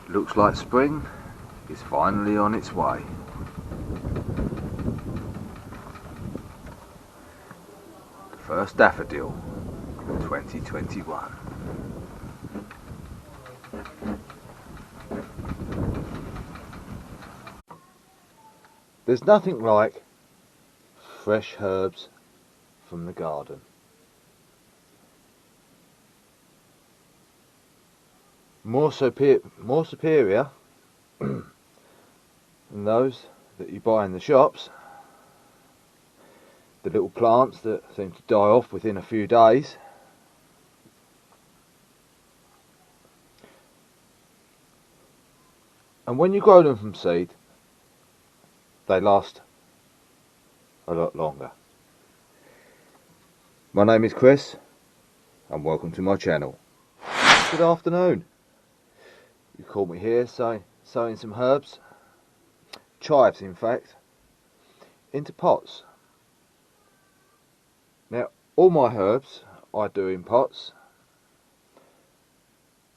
Looks like spring is finally on its way. The first daffodil of 2021. There's nothing like fresh herbs from the garden. More superior than those that you buy in the shops. The little plants that seem to die off within a few days. And when you grow them from seed, they last a lot longer. My name is Chris, and welcome to my channel. Good afternoon. You caught me here sowing some herbs, chives in fact, into pots. Now all my herbs I do in pots,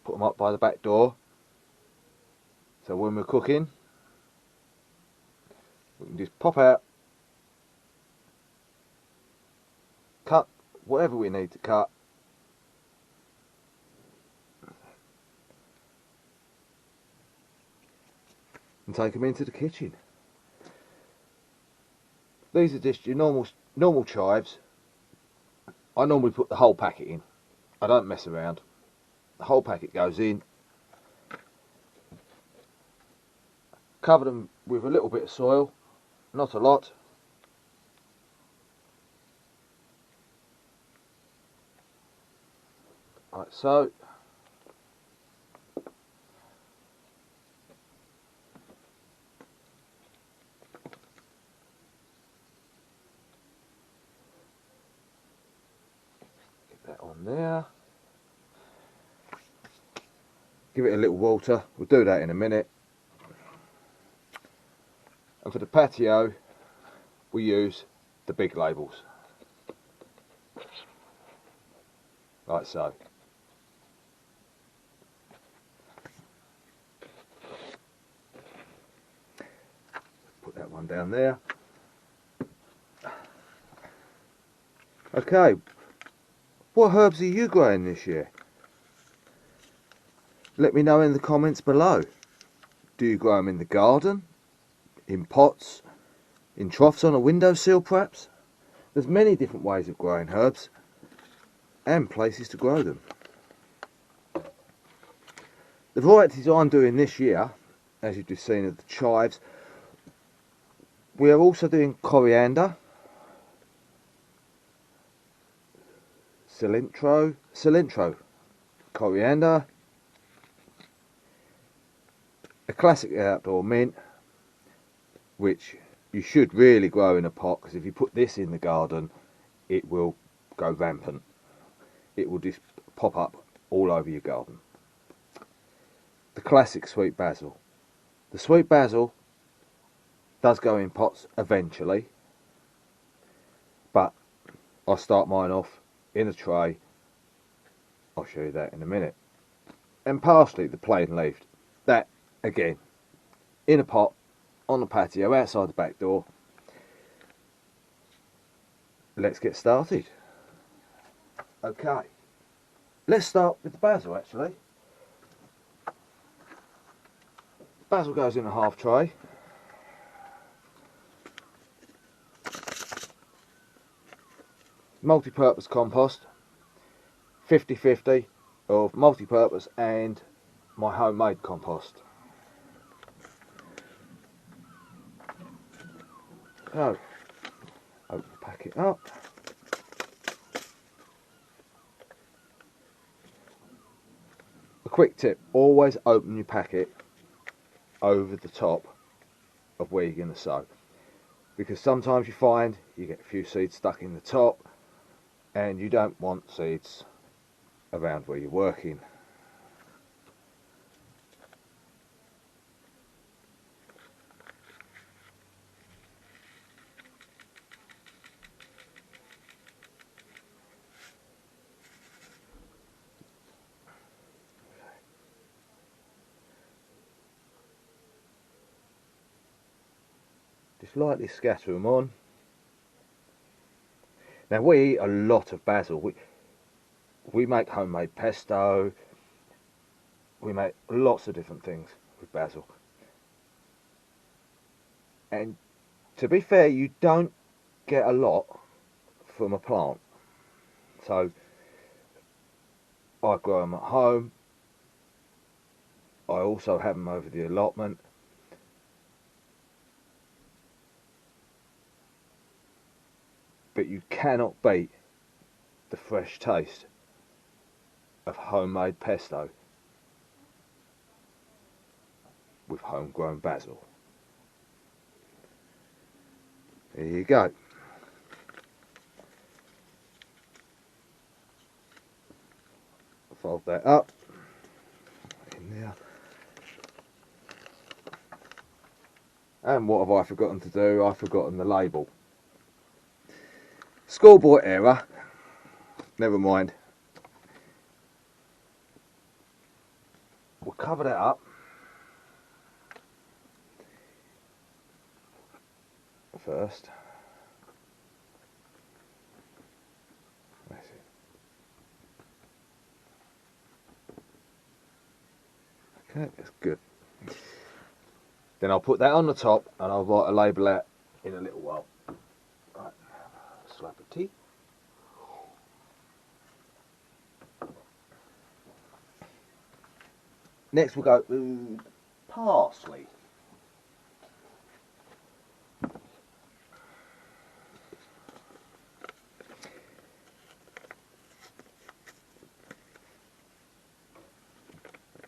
put them up by the back door, so when we're cooking we can just pop out, cut whatever we need to cut, and take them into the kitchen. These are just your normal chives. I normally put the whole packet in. I don't mess around. The whole packet goes in. Cover them with a little bit of soil, not a lot. Like so. On there, give it a little water, we'll do that in a minute. And for the patio we use the big labels, like so. Put that one down there. Okay, what herbs are you growing this year? Let me know in the comments below. Do you grow them in the garden, in pots, in troughs on a windowsill perhaps? There's many different ways of growing herbs and places to grow them. The varieties I'm doing this year, as you've just seen, are the chives. We are also doing coriander, cilantro, coriander, a classic outdoor mint, which you should really grow in a pot, because if you put this in the garden it will go rampant. It will just pop up all over your garden. The classic sweet basil. The sweet basil does go in pots eventually, but I start mine off in a tray. I'll show you that in a minute. And parsley, the plain leaved, that again in a pot on the patio outside the back door. Let's get started. Okay, let's start with the basil. Actually, basil goes in a half tray. Multi-purpose compost, 50-50 of multi-purpose and my homemade compost. So, open the packet up. A quick tip, always open your packet over the top of where you're going to sow, because sometimes you find you get a few seeds stuck in the top and you don't want seeds around where you're working. just lightly scatter them on. Now we eat a lot of basil. We make homemade pesto. We make lots of different things with basil. And to be fair, you don't get a lot from a plant. So I grow them at home. I also have them over the allotment. But you cannot beat the fresh taste of homemade pesto with homegrown basil. There you go. Fold that up in there. And what have I forgotten to do? I've forgotten the label. Schoolboy error. Never mind. We'll cover that up. First. That's it. Okay, that's good. Then I'll put that on the top and I'll write a label out in a little while. Right, slap of tea. Next we'll go parsley.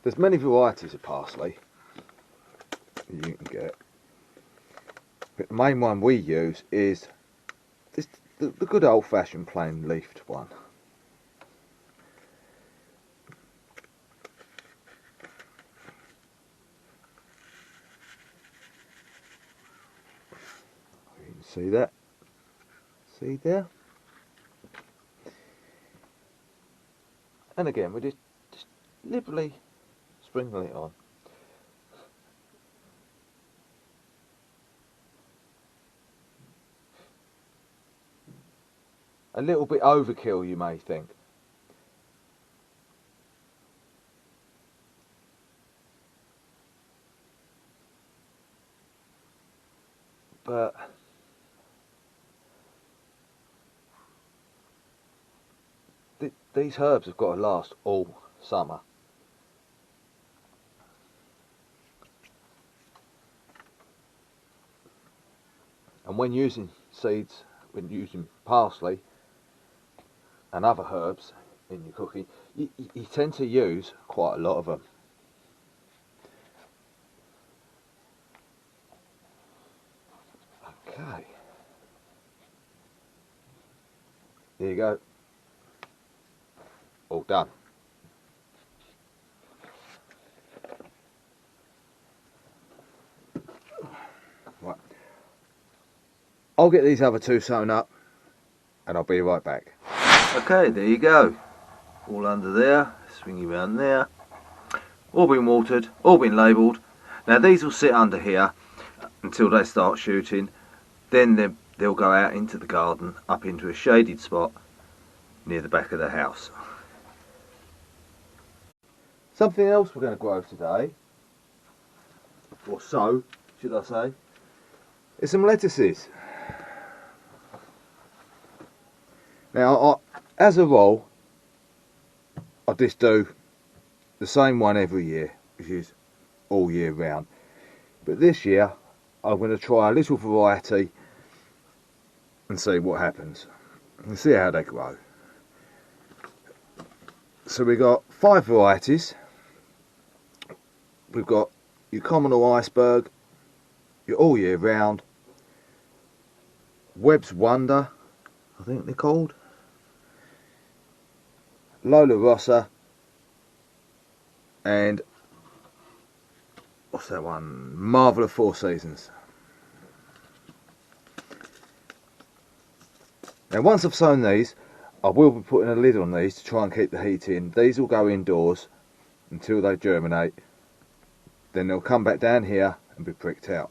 There's many varieties of parsley you can get, but the main one we use is this, the good old-fashioned plain leafed one. You can see that. See there? And again, we just liberally sprinkle it on. A little bit overkill, you may think. But these herbs have got to last all summer. And when using seeds, when using parsley and other herbs in your cooking, you tend to use quite a lot of them. Okay. There you go. All done. Right. I'll get these other two sewn up and I'll be right back. Okay, there you go. All under there, swinging around there. All been watered, all been labelled. Now these will sit under here until they start shooting. Then they'll go out into the garden, up into a shaded spot near the back of the house. Something else we're going to grow today, or sow, should I say, is some lettuces. Now, as a rule, I just do the same one every year, which is all year round. But this year, I'm going to try a little variety and see what happens, and see how they grow. So we've got 5 varieties. We've got your common or iceberg, your all year round, Webb's Wonder, I think they're called, Lola Rossa, and what's that one? Marvel of 4 Seasons. Now once I've sown these, I will be putting a lid on these to try and keep the heat in. These will go indoors until they germinate. Then they'll come back down here and be pricked out.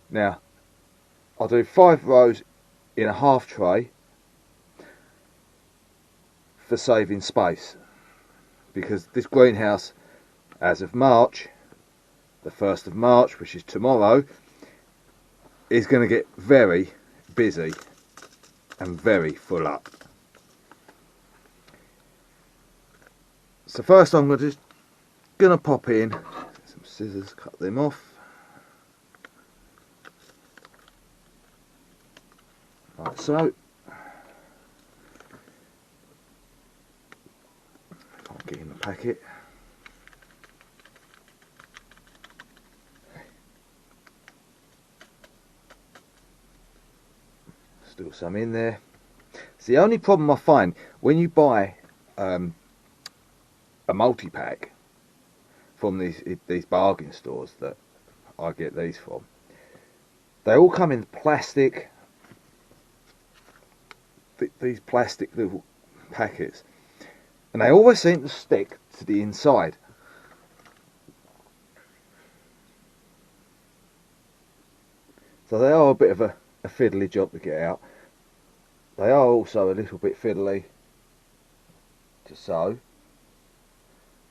Now I'll do 5 rows in a half tray for saving space, because this greenhouse, as of March, the 1st of March, which is tomorrow, is going to get very busy and very full up. So first I'm just going to pop in some scissors, cut them off. Like so. Can't get in the packet. Still some in there. It's the only problem I find when you buy a multi-pack from these bargain stores that I get these from. They all come in plastic, these plastic little packets, and they always seem to stick to the inside. So they are a bit of a fiddly job to get out. They are also a little bit fiddly to sew,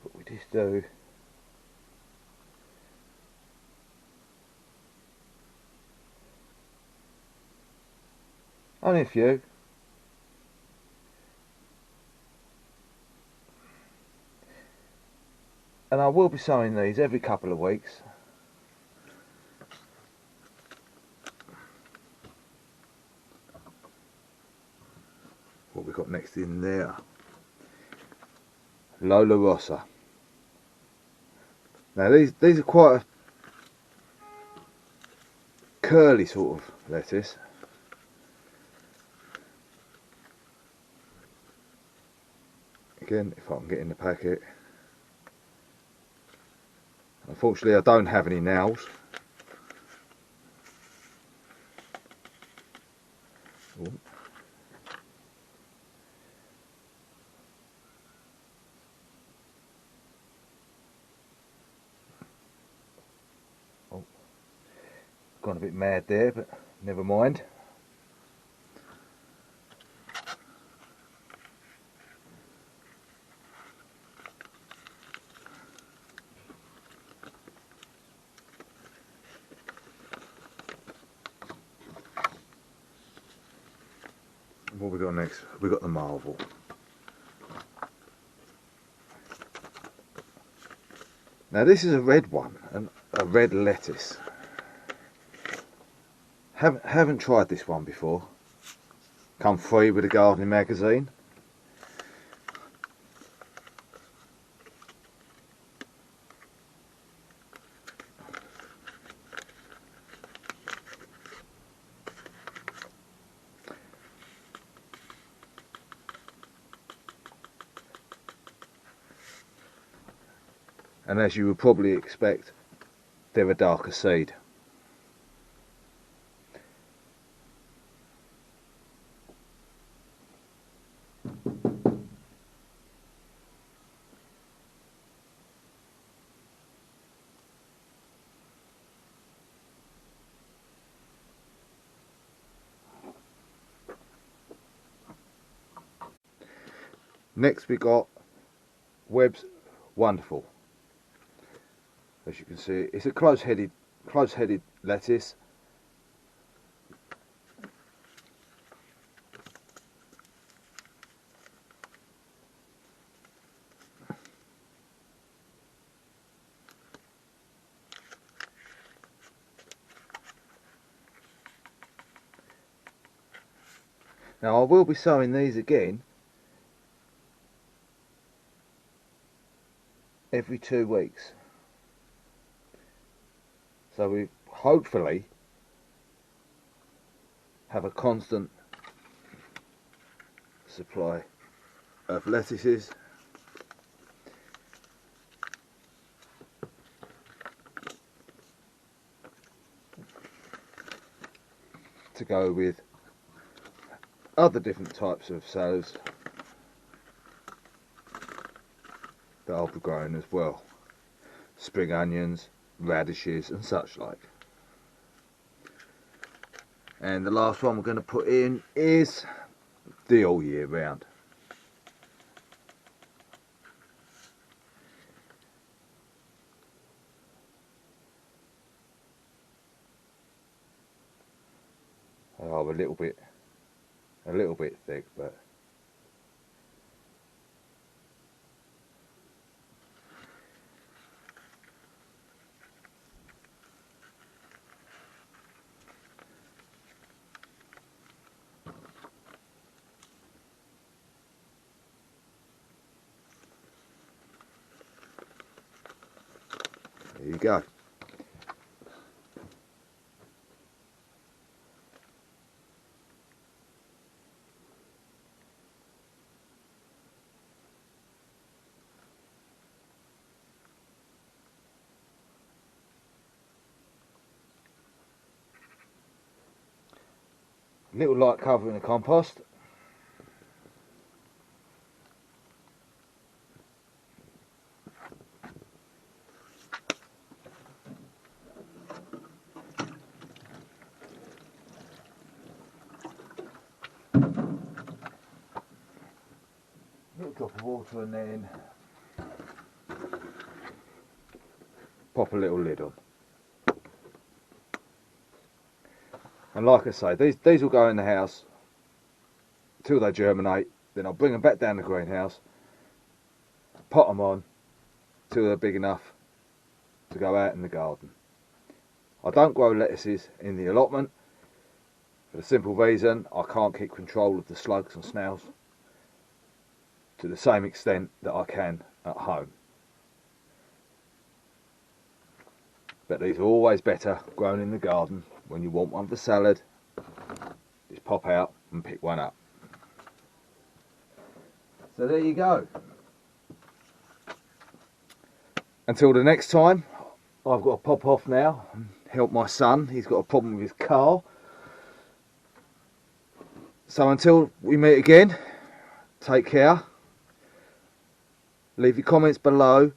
but we just do only a few. And I will be sewing these every couple of weeks. What we've got next in there, Lola Rossa. Now these are quite a curly sort of lettuce. Again, if I can get in the packet. Unfortunately I don't have any nails. Ooh. Gone a bit mad there, but never mind. What we got next? We got the marvel. Now this is a red one, a red lettuce. Haven't tried this one before. Come free with a gardening magazine. And as you would probably expect, they're a darker seed. Next we got Webb's Wonderful. As you can see, it's a close-headed lettuce. Now I will be sowing these again every 2 weeks. So we hopefully have a constant supply of lettuces. To go with other different types of salads that I'll be growing as well. Spring onions, radishes and such like. And the last one we're going to put in is the all year round. Oh, a little bit thick, but there you go. Little light cover in the compost. Little drop of water and then pop a little lid on. And like I say, these will go in the house till they germinate. Then I'll bring them back down the greenhouse, pot them on till they're big enough to go out in the garden. I don't grow lettuces in the allotment for the simple reason I can't keep control of the slugs and snails to the same extent that I can at home. But these are always better grown in the garden. When you want one for salad, just pop out and pick one up. So there you go. Until the next time, I've got to pop off now and help my son. He's got a problem with his car. So until we meet again, take care. Leave your comments below.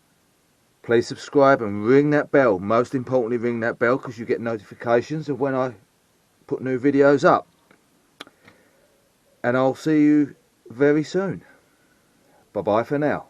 Please subscribe and ring that bell. Most importantly, ring that bell because you get notifications of when I put new videos up. And I'll see you very soon. Bye bye for now.